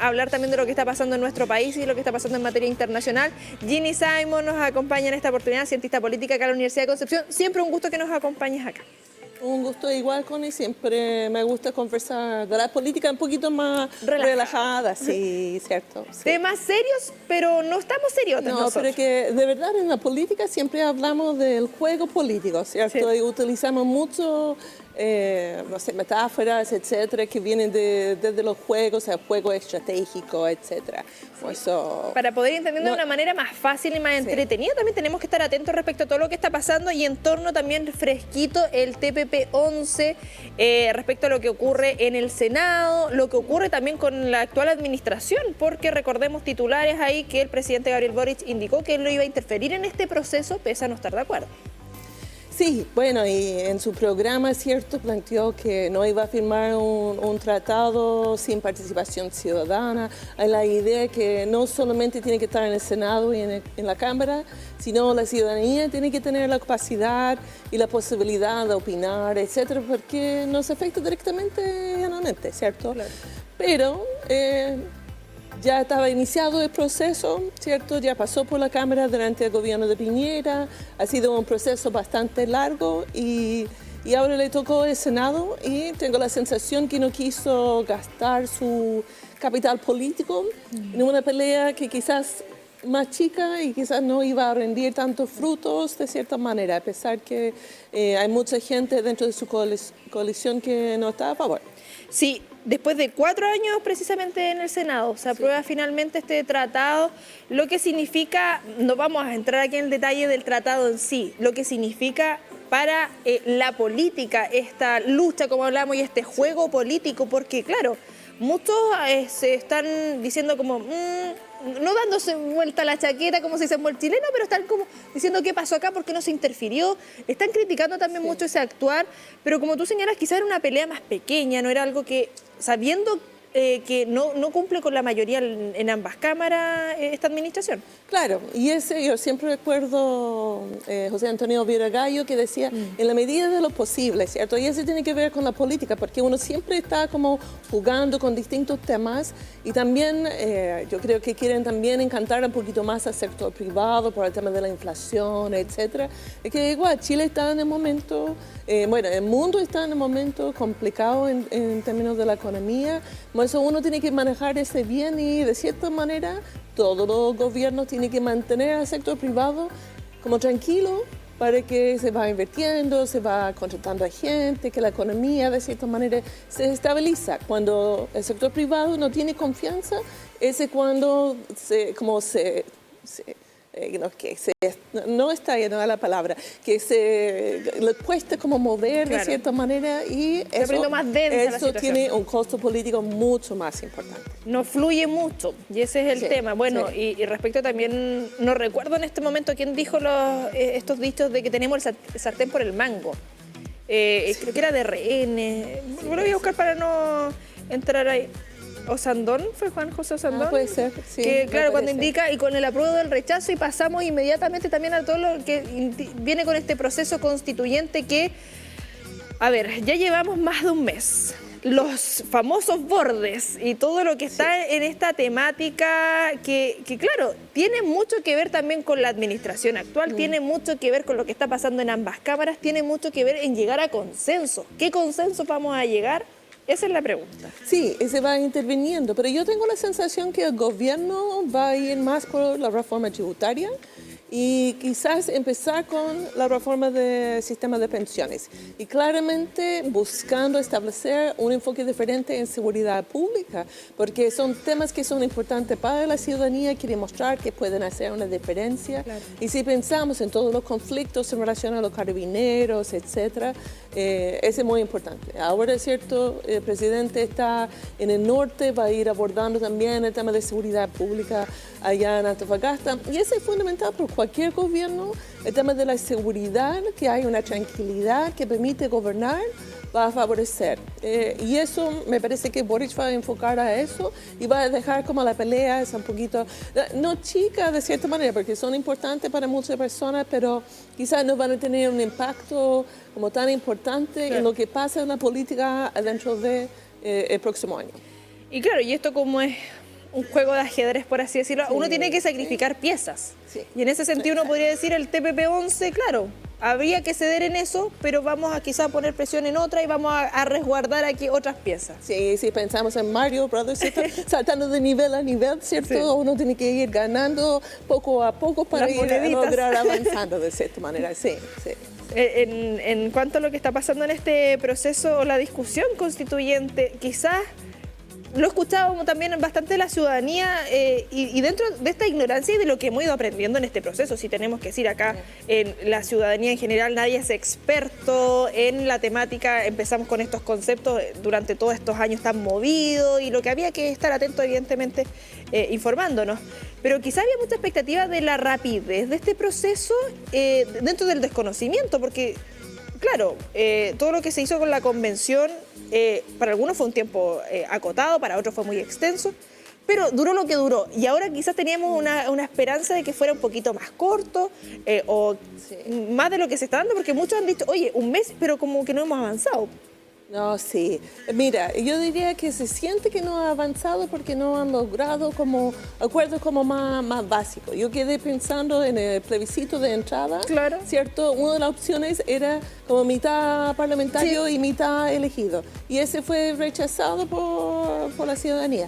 hablar también de lo que está pasando en nuestro país y lo que está pasando en materia internacional. Ginny Simon nos acompaña en esta oportunidad, cientista política acá en la Universidad de Concepción. Siempre un gusto que nos acompañes acá. Un gusto igual, Connie, siempre me gusta conversar de la política un poquito más relajada, sí, cierto. Sí. Temas serios, pero no estamos serios. No, pero que de verdad en la política siempre hablamos del juego político, ¿cierto? Sí. Y utilizamos mucho, no sé, metáforas, etcétera, que vienen desde los juegos, el juego estratégico, etcétera. Sí. Eso, para poder entenderlo de una manera más fácil y más entretenida, también tenemos que estar atentos respecto a todo lo que está pasando y en torno también fresquito el TPP-11, respecto a lo que ocurre en el Senado, lo que ocurre también con la actual administración, porque recordemos titulares ahí que el presidente Gabriel Boric indicó que él no iba a interferir en este proceso pese a no estar de acuerdo. Sí, bueno, y en su programa, cierto, planteó que no iba a firmar un tratado sin participación ciudadana. Hay la idea que no solamente tiene que estar en el Senado y en la Cámara, sino la ciudadanía tiene que tener la capacidad y la posibilidad de opinar, etcétera, porque nos afecta directamente anualmente, ¿cierto? Claro. Pero ya estaba iniciado el proceso, ¿cierto? Ya pasó por la Cámara durante el gobierno de Piñera, ha sido un proceso bastante largo y ahora le tocó el Senado y tengo la sensación que no quiso gastar su capital político en una pelea que quizás más chica y quizás no iba a rendir tantos frutos de cierta manera, a pesar que hay mucha gente dentro de su coalición que no está a favor. Sí. Después de 4 años precisamente en el Senado se aprueba finalmente este tratado, lo que significa, no vamos a entrar aquí en el detalle del tratado en sí, lo que significa para la política, esta lucha como hablamos y este juego político, porque claro, muchos se están diciendo como, no dándose vuelta a la chaqueta como se dice en buen chileno, pero están como diciendo qué pasó acá, por qué no se interfirió. Están criticando también mucho ese actuar, pero como tú señalas, quizás era una pelea más pequeña, no era algo que, sabiendo que no cumple con la mayoría en ambas cámaras esta administración. Claro, y yo siempre recuerdo José Antonio Villagallo que decía, en la medida de lo posible, ¿cierto? Y eso tiene que ver con la política, porque uno siempre está como jugando con distintos temas y también yo creo que quieren también encantar un poquito más al sector privado por el tema de la inflación, etcétera. Es que igual Chile está en el momento, bueno, el mundo está en el momento complicado en términos de la economía. Por eso uno tiene que manejar ese bien y de cierta manera todos los gobiernos tienen que mantener al sector privado como tranquilo para que se va invirtiendo, se va contratando a gente, que la economía de cierta manera se estabiliza. Cuando el sector privado no tiene confianza, ese cuando no está llena la palabra, que le cuesta como mover de cierta manera y eso tiene un costo político mucho más importante. No fluye mucho y ese es el tema. Bueno, y respecto también, no recuerdo en este momento quién dijo estos dichos de que tenemos el sartén por el mango. Creo que era de RN. Lo voy a buscar para no entrar ahí. Osandón, fue Juan José Osandón. Puede ser, sí. Que claro, cuando indica y con el apruebo del rechazo y pasamos inmediatamente también a todo lo que viene con este proceso constituyente que, a ver, ya llevamos más de un mes. Los famosos bordes y todo lo que está en esta temática que claro, tiene mucho que ver también con la administración actual, tiene mucho que ver con lo que está pasando en ambas cámaras, tiene mucho que ver en llegar a consenso. ¿Qué consenso vamos a llegar? Esa es la pregunta. Sí, se va interviniendo, pero yo tengo la sensación que el gobierno va a ir más por la reforma tributaria y quizás empezar con la reforma del sistema de pensiones y claramente buscando establecer un enfoque diferente en seguridad pública, porque son temas que son importantes para la ciudadanía, quiere mostrar que pueden hacer una diferencia. Claro. Y si pensamos en todos los conflictos en relación a los carabineros, etcétera, ese es muy importante. Ahora es cierto, el presidente está en el norte, va a ir abordando también el tema de seguridad pública allá en Antofagasta y ese es fundamental por cualquier gobierno, el tema de la seguridad, que hay una tranquilidad que permite gobernar, va a favorecer. Y eso me parece que Boric va a enfocar a eso y va a dejar como la pelea es un poquito, no chica de cierta manera, porque son importantes para muchas personas, pero quizás no van a tener un impacto como tan importante en lo que pasa en la política dentro de el próximo año. Y claro, y esto como es un juego de ajedrez, por así decirlo. Sí, Uno tiene que sacrificar piezas. Sí. Y en ese sentido uno podría decir el TPP-11, claro, habría que ceder en eso, pero vamos a quizá poner presión en otra y vamos a resguardar aquí otras piezas. Sí, si pensamos en Mario Brothers, ¿cierto? Saltando de nivel a nivel, ¿cierto? Sí. Uno tiene que ir ganando poco a poco para Las ir a moneditas. lograr avanzando de cierta manera, sí, sí. En cuanto a lo que está pasando en este proceso o la discusión constituyente, quizás lo escuchábamos también bastante de la ciudadanía y dentro de esta ignorancia y de lo que hemos ido aprendiendo en este proceso, si tenemos que decir acá, en la ciudadanía en general nadie es experto en la temática, empezamos con estos conceptos durante todos estos años tan movidos y lo que había que estar atento evidentemente informándonos, pero quizá había mucha expectativa de la rapidez de este proceso dentro del desconocimiento, porque claro, todo lo que se hizo con la convención, para algunos fue un tiempo acotado, para otros fue muy extenso, pero duró lo que duró. Y ahora quizás teníamos una esperanza de que fuera un poquito más corto o más de lo que se está dando, porque muchos han dicho, oye, un mes, pero como que no hemos avanzado. No, sí. Mira, yo diría que se siente que no ha avanzado porque no han logrado como acuerdos como más básicos. Yo quedé pensando en el plebiscito de entrada, Claro. ¿cierto? Una de las opciones era como mitad parlamentario y mitad elegido. Y ese fue rechazado por la ciudadanía.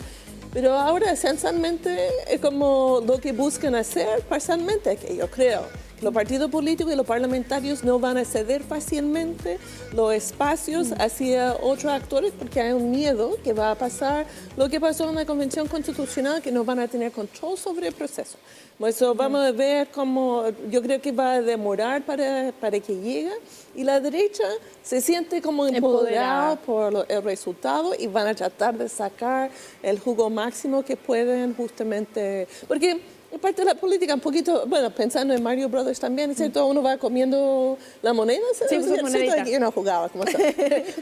Pero ahora, esencialmente, es como lo que buscan hacer parcialmente, que yo creo. Los partidos políticos y los parlamentarios no van a ceder fácilmente los espacios hacia otros actores porque hay un miedo que va a pasar lo que pasó en la Convención Constitucional, que no van a tener control sobre el proceso. Eso vamos a ver cómo, yo creo que va a demorar para que llegue, y la derecha se siente como empoderada por el resultado y van a tratar de sacar el jugo máximo que pueden justamente, porque parte de la política, un poquito, bueno, pensando en Mario Brothers también, ¿cierto? Uno va comiendo la moneda, Sí, pues, monedita. yo no jugaba como eso,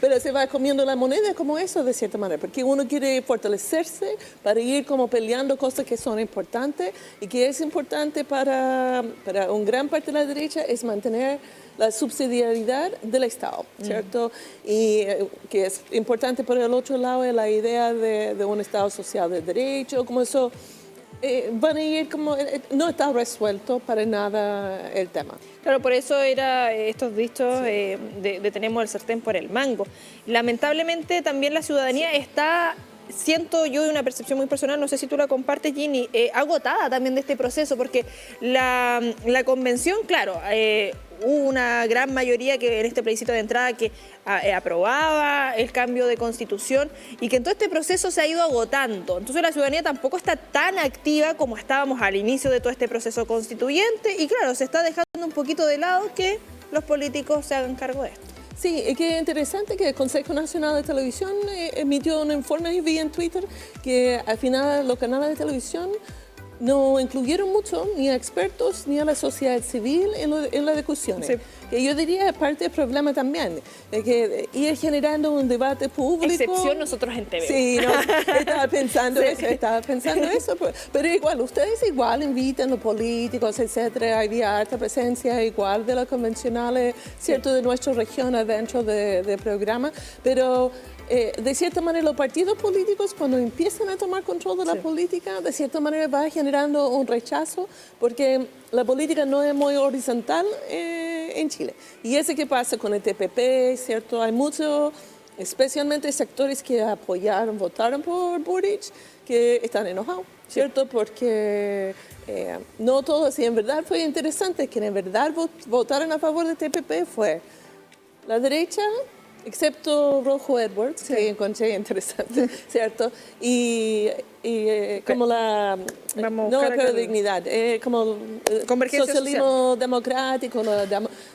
pero se va comiendo la moneda como eso de cierta manera, porque uno quiere fortalecerse para ir como peleando cosas que son importantes y que es importante para un gran parte de la derecha es mantener la subsidiariedad del Estado, ¿cierto? Y que es importante por el otro lado es la idea de un Estado social de derecho, como eso. Van a ir como, no está resuelto para nada el tema. Claro, por eso era estos dichos de tenemos el sartén por el mango. Lamentablemente también la ciudadanía está, siento yo de una percepción muy personal, no sé si tú la compartes, Ginny, agotada también de este proceso, porque la convención, claro, hubo una gran mayoría que en este plebiscito de entrada que aprobaba el cambio de constitución y que en todo este proceso se ha ido agotando. Entonces la ciudadanía tampoco está tan activa como estábamos al inicio de todo este proceso constituyente y claro, se está dejando un poquito de lado que los políticos se hagan cargo de esto. Sí, es que es interesante que el Consejo Nacional de Televisión emitió un informe, vi en Twitter, que al final los canales de televisión no incluyeron mucho ni a expertos ni a la sociedad civil en las discusiones. Sí. Que yo diría es parte del problema también, que ir generando un debate público. Excepción nosotros en TV. Sí, no, estaba pensando eso, pero igual, ustedes igual invitan a los políticos, etcétera, había alta presencia igual de las convencionales, cierto, de nuestra región adentro del programa, pero de cierta manera los partidos políticos cuando empiezan a tomar control de la política, de cierta manera va generando un rechazo porque la política no es muy horizontal en Chile. Y eso que pasa con el TPP, ¿cierto? Hay muchos, especialmente sectores que apoyaron, votaron por Boric, que están enojados, ¿cierto? Porque no todos, y en verdad fue interesante que en verdad votaron a favor del TPP fue la derecha, excepto Rojo Edwards, que encontré interesante, ¿cierto? Y como la... no la dignidad, como socialismo social. Democrático, los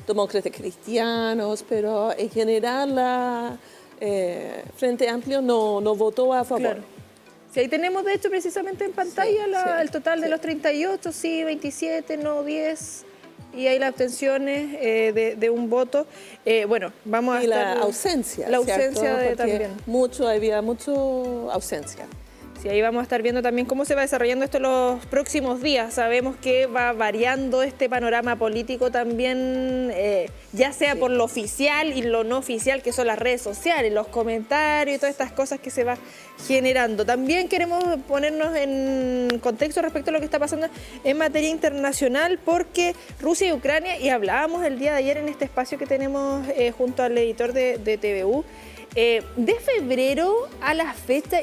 demócratas cristianos, pero en general la Frente Amplio no votó a favor. Claro. Sí, ahí tenemos de hecho precisamente en pantalla el total de los 38, sí, 27, no 10... Y hay las abstenciones de un voto. Bueno, vamos a y la ausencia. La ausencia también. Había mucha ausencia. Sí, ahí vamos a estar viendo también cómo se va desarrollando esto en los próximos días. Sabemos que va variando este panorama político también, ya sea por lo oficial y lo no oficial, que son las redes sociales, los comentarios y todas estas cosas que se va generando. También queremos ponernos en contexto respecto a lo que está pasando en materia internacional, porque Rusia y Ucrania, y hablábamos el día de ayer en este espacio que tenemos junto al editor de TVU, de febrero a la fecha.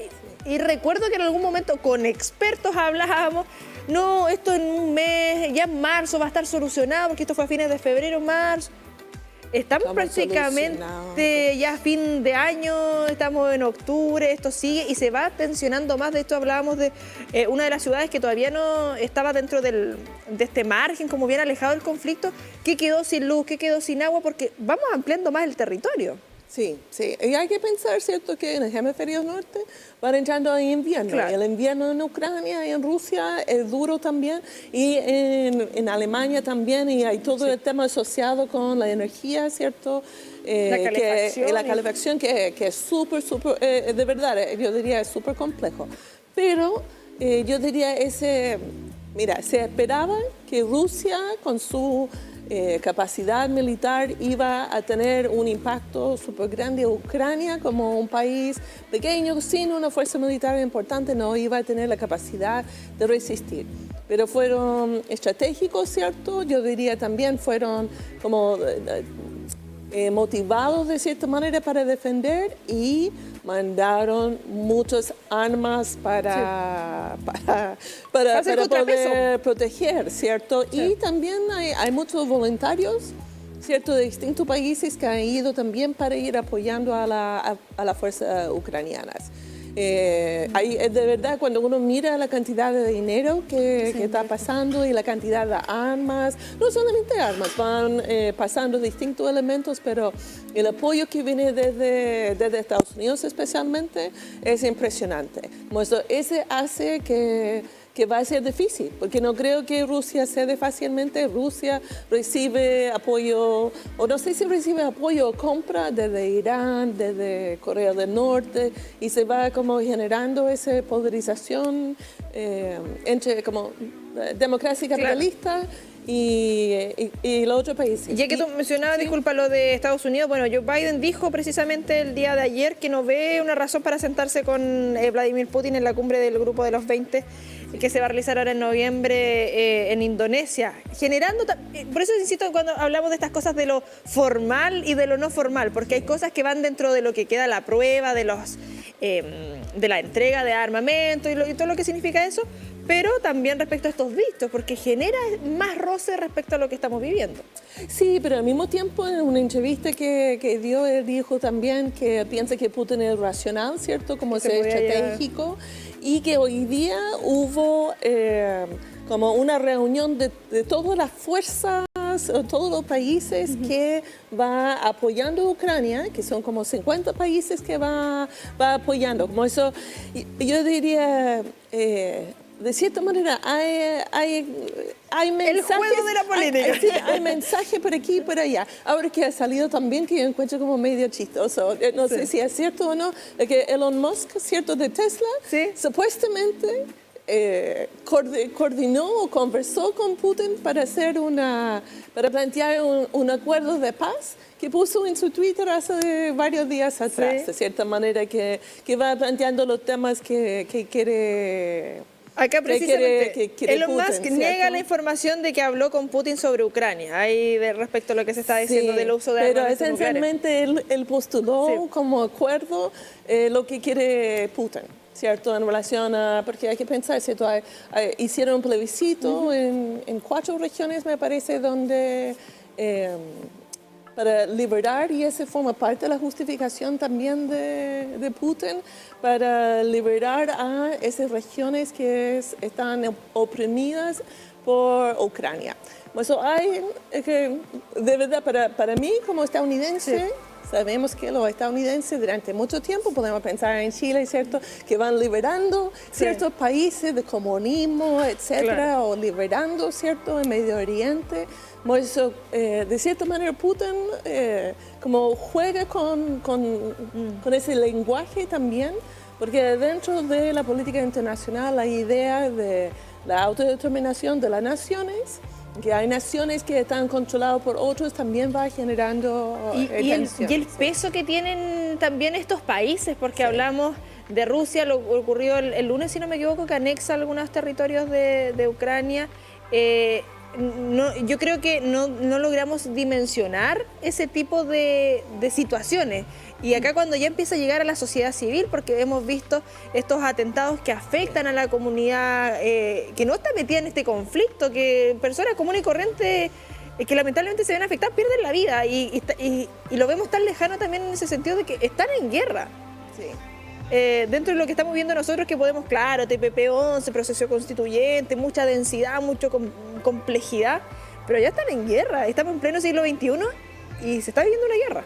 Y recuerdo que en algún momento con expertos hablábamos, no, esto en un mes, ya en marzo va a estar solucionado, porque esto fue a fines de febrero, marzo. Estamos prácticamente ya a fin de año, estamos en octubre, esto sigue y se va tensionando más. De esto hablábamos de una de las ciudades que todavía no estaba dentro de este margen, como bien alejado del conflicto, que quedó sin luz, que quedó sin agua, porque vamos ampliando más el territorio. Sí, sí. Y hay que pensar, ¿cierto?, que en el hemisferio norte van entrando en invierno. Claro. El invierno en Ucrania y en Rusia es duro también. Y en Alemania también. Y hay todo el tema asociado con la energía, ¿cierto? La calefacción que es súper, de verdad, yo diría es súper complejo. Pero yo diría mira, se esperaba que Rusia con su capacidad militar iba a tener un impacto súper grande. Ucrania, como un país pequeño, sin una fuerza militar importante, no iba a tener la capacidad de resistir. Pero fueron estratégicos, ¿cierto? Yo diría también fueron como motivados de cierta manera para defender y mandaron muchas armas para poder proteger, ¿cierto? Sí. Y también hay muchos voluntarios, ¿cierto?, de distintos países que han ido también para ir apoyando a las fuerzas ucranianas. De verdad, cuando uno mira la cantidad de dinero que está pasando y la cantidad de armas, no solamente armas, van pasando distintos elementos, pero el apoyo que viene desde Estados Unidos especialmente es impresionante. Ese hace que va a ser difícil, porque no creo que Rusia cede fácilmente. Rusia recibe apoyo, o no sé si recibe apoyo o compra desde Irán, desde Corea del Norte, y se va como generando esa polarización entre como democracia capitalista. Claro. Y los otros países. Ya que tú mencionabas, disculpa, lo de Estados Unidos, bueno, Joe Biden dijo precisamente el día de ayer que no ve una razón para sentarse con Vladimir Putin en la cumbre del Grupo de los 20 que se va a realizar ahora en noviembre en Indonesia, generando, por eso insisto cuando hablamos de estas cosas de lo formal y de lo no formal, porque hay cosas que van dentro de lo que queda la prueba, de la entrega de armamento y todo lo que significa eso, pero también respecto a estos vistos, porque genera más roce respecto a lo que estamos viviendo. Sí, pero al mismo tiempo en una entrevista que dio, él dijo también que piensa que Putin es racional, ¿cierto?, como ser estratégico, y que hoy día hubo como una reunión de todas las fuerzas, todos los países que va apoyando a Ucrania, que son como 50 países que va apoyando. Como eso, yo diría, de cierta manera, hay mensajes. El juego de la política. Hay mensajes por aquí y por allá. Ahora que ha salido también, que yo encuentro como medio chistoso, no sé si es cierto o no, que Elon Musk, ¿cierto?, de Tesla, supuestamente coordinó o conversó con Putin para plantear un acuerdo de paz que puso en su Twitter hace varios días atrás, de cierta manera, que va planteando los temas que quiere. Acá precisamente Elon Musk niega la información de que habló con Putin sobre Ucrania, ahí respecto a lo que se está diciendo del uso de armas. Pero esencialmente él postuló como acuerdo lo que quiere Putin, ¿cierto?, en relación a, porque hay que pensar, ¿cierto?, hicieron un plebiscito en 4 regiones, me parece, donde para liberar, y esa forma parte de la justificación también de Putin, para liberar a esas regiones que están oprimidas por Ucrania. Eso de verdad, para mí como estadounidense, sabemos que los estadounidenses durante mucho tiempo, podemos pensar en Chile, ¿cierto?, que van liberando ciertos países de comunismo, etcétera, o liberando, ¿cierto?, en Medio Oriente. Eso, de cierta manera, Putin como juega con ese lenguaje también Porque dentro de la política internacional hay idea de la autodeterminación de las naciones, que hay naciones que están controladas por otros, también va generando tensión. Y el peso que tienen también estos países, porque hablamos de Rusia, lo ocurrió el lunes, si no me equivoco, que anexa algunos territorios de Ucrania. Yo creo que no logramos dimensionar ese tipo de situaciones. Y acá cuando ya empieza a llegar a la sociedad civil, porque hemos visto estos atentados que afectan a la comunidad que no está metida en este conflicto, que personas comunes y corrientes que lamentablemente se ven afectadas pierden la vida. Y lo vemos tan lejano también en ese sentido de que están en guerra. Sí. Dentro de lo que estamos viendo nosotros, que podemos, claro, TPP-11, proceso constituyente, mucha densidad, mucha complejidad, pero ya están en guerra, estamos en pleno siglo XXI y se está viviendo una guerra.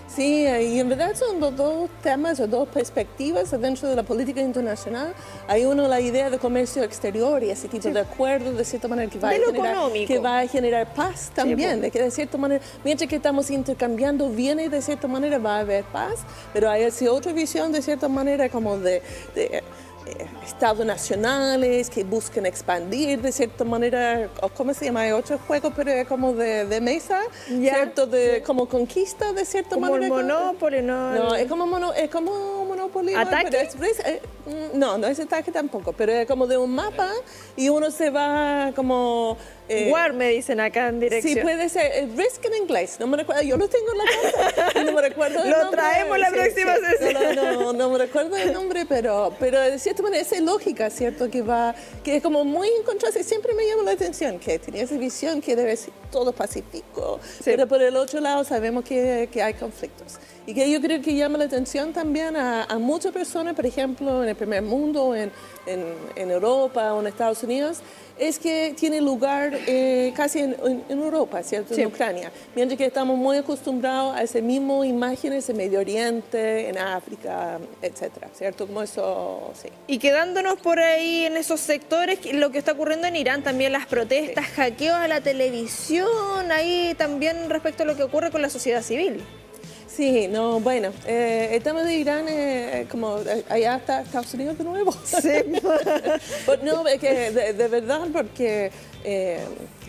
Sí, y en verdad son los dos temas o dos perspectivas dentro de la política internacional. Hay uno, la idea de comercio exterior y ese tipo de acuerdos, de cierta manera, que va a generar paz también, de que de cierta manera, mientras que estamos intercambiando bienes, de cierta manera va a haber paz, pero hay esa otra visión, de cierta manera, como de estados nacionales que buscan expandir de cierta manera, ¿cómo se llama? Hay otro juego, pero es como de mesa, ¿cierto? Como conquista de cierta manera. Como el Monopoly, ¿no? No, es como Monopoly. ¿Ataque? No es ataque tampoco, pero es como de un mapa y uno se va como... War me dicen acá en dirección. Sí, puede ser. Risk en inglés. No me recuerdo. Yo lo tengo en la casa y no me recuerdo el nombre. Lo traemos la próxima sesión. No me recuerdo el nombre, pero de cierta manera esa lógica, ¿cierto? Que es como muy en contraste. Siempre me llama la atención que tenía esa visión que debe ser todo pacífico, pero por el otro lado sabemos que hay conflictos. Y que yo creo que llama la atención también a muchas personas, por ejemplo, en el primer mundo, en Europa o en Estados Unidos, es que tiene lugar casi en Europa, ¿cierto? En Ucrania. Mientras que estamos muy acostumbrados a ese mismo imágenes en Medio Oriente, en África, etcétera, ¿cierto? Como eso, sí. Y quedándonos por ahí en esos sectores, lo que está ocurriendo en Irán también, las protestas, hackeos a la televisión, ahí también respecto a lo que ocurre con la sociedad civil. Sí, no, bueno, el tema de Irán, como allá está Estados Unidos de nuevo. Sí. No, es que de verdad, porque,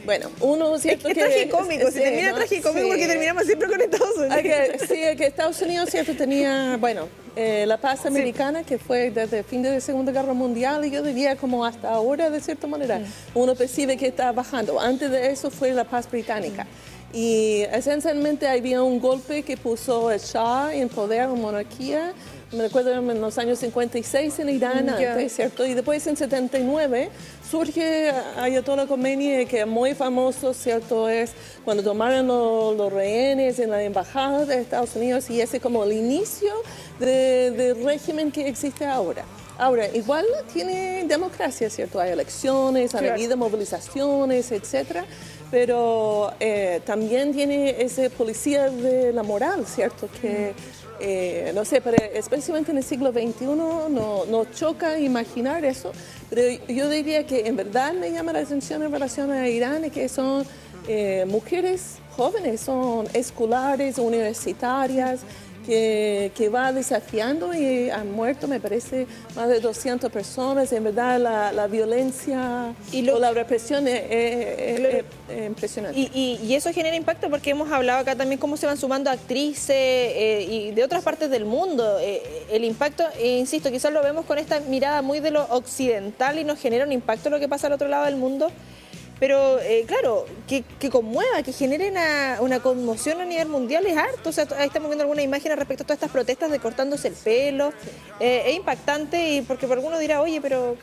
bueno, uno cierto es tragicómico, se termina tragicómico porque terminamos siempre con Estados Unidos. Sí, que Estados Unidos cierto tenía, bueno, la paz americana que fue desde el fin de la Segunda Guerra Mundial y yo diría como hasta ahora, de cierta manera, uno percibe que está bajando. Antes de eso fue la paz británica. Y esencialmente había un golpe que puso el Shah en poder, la monarquía, me recuerdo en los años 56 en Irán, antes, ¿cierto? Y después en 79 surge Ayatollah Khomeini, que es muy famoso, ¿cierto? Es cuando tomaron los rehenes en la embajada de Estados Unidos y ese como el inicio del régimen que existe ahora. Ahora, igual tiene democracia, ¿cierto? Hay elecciones, ha habido movilizaciones, etcétera. Pero también tiene ese policía de la moral, ¿cierto? Que, no sé, pero especialmente en el siglo XXI nos choca imaginar eso. Pero yo diría que en verdad me llama la atención en relación a Irán, es que son mujeres jóvenes, son escolares, universitarias, que va desafiando y han muerto, me parece, más de 200 personas. En verdad, la violencia o la represión es impresionante. Y eso genera impacto porque hemos hablado acá también cómo se van sumando actrices y de otras partes del mundo. El impacto, insisto, quizás lo vemos con esta mirada muy de lo occidental y nos genera un impacto lo que pasa al otro lado del mundo. Pero claro, que conmueva, que genere una conmoción a nivel mundial es harto. O sea, ahí estamos viendo algunas imágenes respecto a todas estas protestas de cortándose el pelo. Es impactante y porque por alguno dirá, oye, pero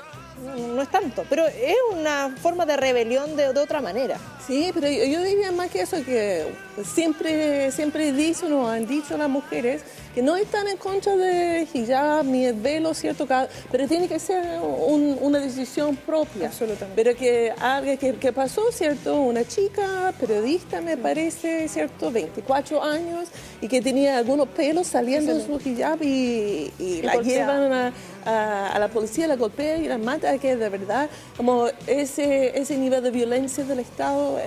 no es tanto. Pero es una forma de rebelión de otra manera. Sí, pero yo diría más que eso, que siempre dicen o han dicho las mujeres que no están en contra de hijab ni el velo, ¿cierto? Pero tiene que ser una decisión propia. Absolutamente. Pero que algo que pasó, ¿cierto? Una chica, periodista me parece, ¿cierto? 24 años y que tenía algunos pelos saliendo de su hijab y la llevan a la policía, la golpea y la mata, que de verdad, como ese nivel de violencia del Estado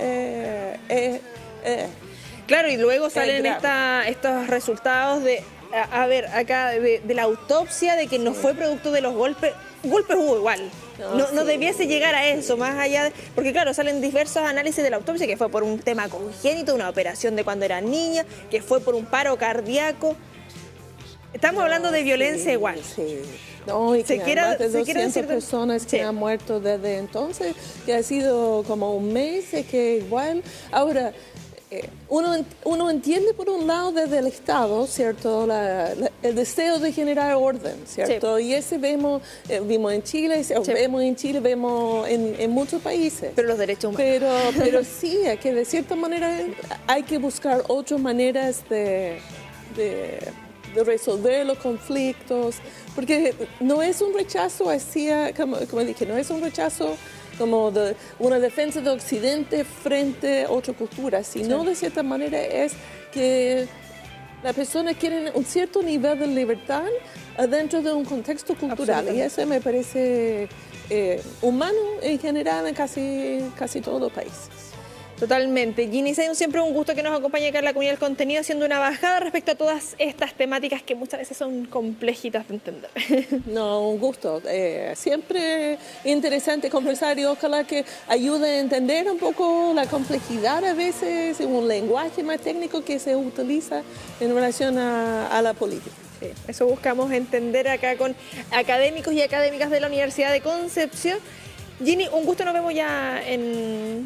Claro, y luego salen estos resultados de A ver, acá de la autopsia, de que no fue producto de los golpes. Golpes hubo igual. No Sí. debiese llegar a eso, más allá de... Porque claro, salen diversos análisis de la autopsia, que fue por un tema congénito, una operación de cuando era niña, que fue por un paro cardíaco. Estamos hablando de violencia igual. Sí. No, y que más de 200 personas que sí. han muerto desde entonces, que ha sido como un mes, que igual... Ahora, uno entiende por un lado desde el Estado, ¿cierto? El deseo de generar orden, ¿cierto? Sí. Y ese vimos en Chile, sí. Vemos en Chile, vemos en muchos países. Pero los derechos humanos. Pero sí, que de cierta manera hay que buscar otras maneras de resolver los conflictos, porque no es un rechazo hacia, como dije, no es un rechazo como de una defensa de Occidente frente a otra cultura, sino de cierta manera es que las personas quieren un cierto nivel de libertad dentro de un contexto cultural, y eso me parece humano en general en casi todos los países. Totalmente. Ginny, siempre un gusto que nos acompañe acá en la comunidad del contenido, haciendo una bajada respecto a todas estas temáticas que muchas veces son complejitas de entender. No, un gusto. Siempre interesante conversar y ojalá que ayude a entender un poco la complejidad a veces en un lenguaje más técnico que se utiliza en relación a la política. Sí, eso buscamos entender acá con académicos y académicas de la Universidad de Concepción. Ginny, un gusto, nos vemos ya en